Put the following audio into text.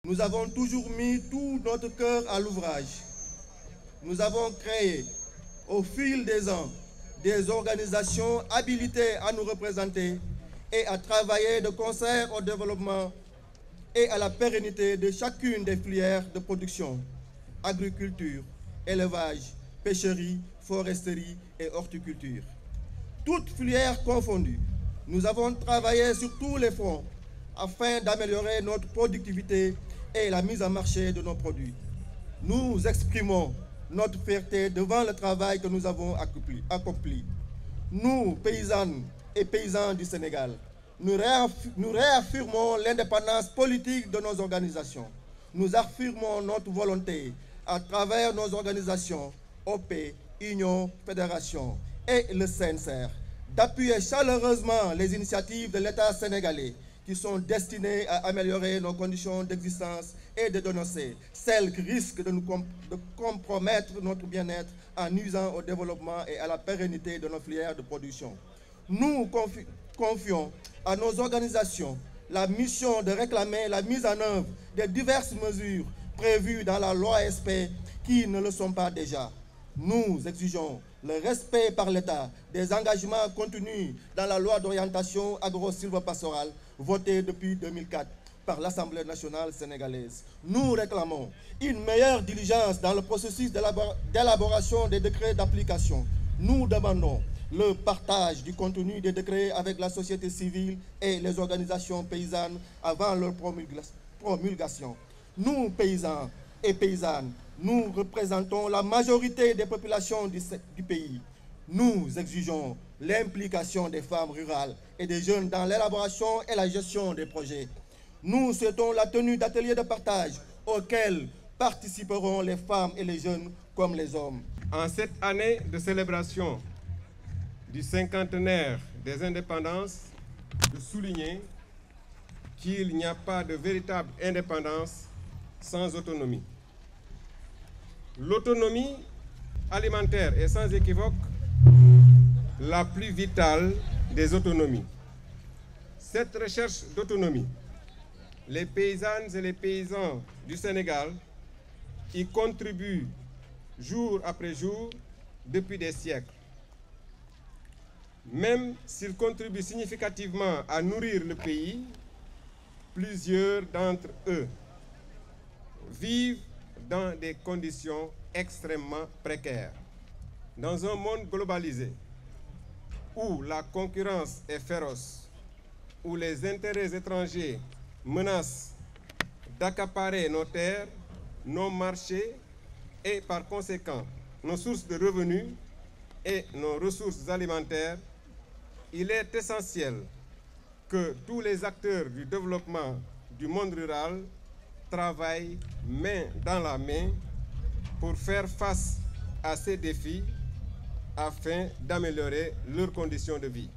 Nous avons toujours mis tout notre cœur à l'ouvrage. Nous avons créé, au fil des ans, des organisations habilitées à nous représenter et à travailler de concert au développement et à la pérennité de chacune des filières de production: agriculture, élevage, pêcherie, foresterie et horticulture. Toutes filières confondues, nous avons travaillé sur tous les fronts afin d'améliorer notre productivité et la mise en marché de nos produits. Nous exprimons notre fierté devant le travail que nous avons accompli. Nous, paysannes et paysans du Sénégal, nous réaffirmons l'indépendance politique de nos organisations. Nous affirmons notre volonté, à travers nos organisations, OP, Union, Fédération et le CNCR, d'appuyer chaleureusement les initiatives de l'État sénégalais qui sont destinées à améliorer nos conditions d'existence et de dénoncer celles qui risquent de compromettre notre bien-être en nuisant au développement et à la pérennité de nos filières de production. Nous confions à nos organisations la mission de réclamer la mise en œuvre des diverses mesures prévues dans la loi SP qui ne le sont pas déjà. Nous exigeons le respect par l'État des engagements contenus dans la loi d'orientation agro-sylvo-pastorale votée depuis 2004 par l'Assemblée nationale sénégalaise. Nous réclamons une meilleure diligence dans le processus d'élaboration des décrets d'application. Nous demandons le partage du contenu des décrets avec la société civile et les organisations paysannes avant leur promulgation. Nous, paysans et paysannes, nous représentons la majorité des populations du pays. Nous exigeons l'implication des femmes rurales et des jeunes dans l'élaboration et la gestion des projets. Nous souhaitons la tenue d'ateliers de partage auxquels participeront les femmes et les jeunes comme les hommes. En cette année de célébration du cinquantenaire des indépendances, de souligner qu'il n'y a pas de véritable indépendance sans autonomie. L'autonomie alimentaire est sans équivoque la plus vitale des autonomies. Cette recherche d'autonomie, les paysannes et les paysans du Sénégal y contribuent jour après jour depuis des siècles. Même s'ils contribuent significativement à nourrir le pays, plusieurs d'entre eux vivent dans des conditions extrêmement précaires. Dans un monde globalisé, où la concurrence est féroce, où les intérêts étrangers menacent d'accaparer nos terres, nos marchés et par conséquent nos sources de revenus et nos ressources alimentaires, il est essentiel que tous les acteurs du développement du monde rural travaillent main dans la main pour faire face à ces défis afin d'améliorer leurs conditions de vie.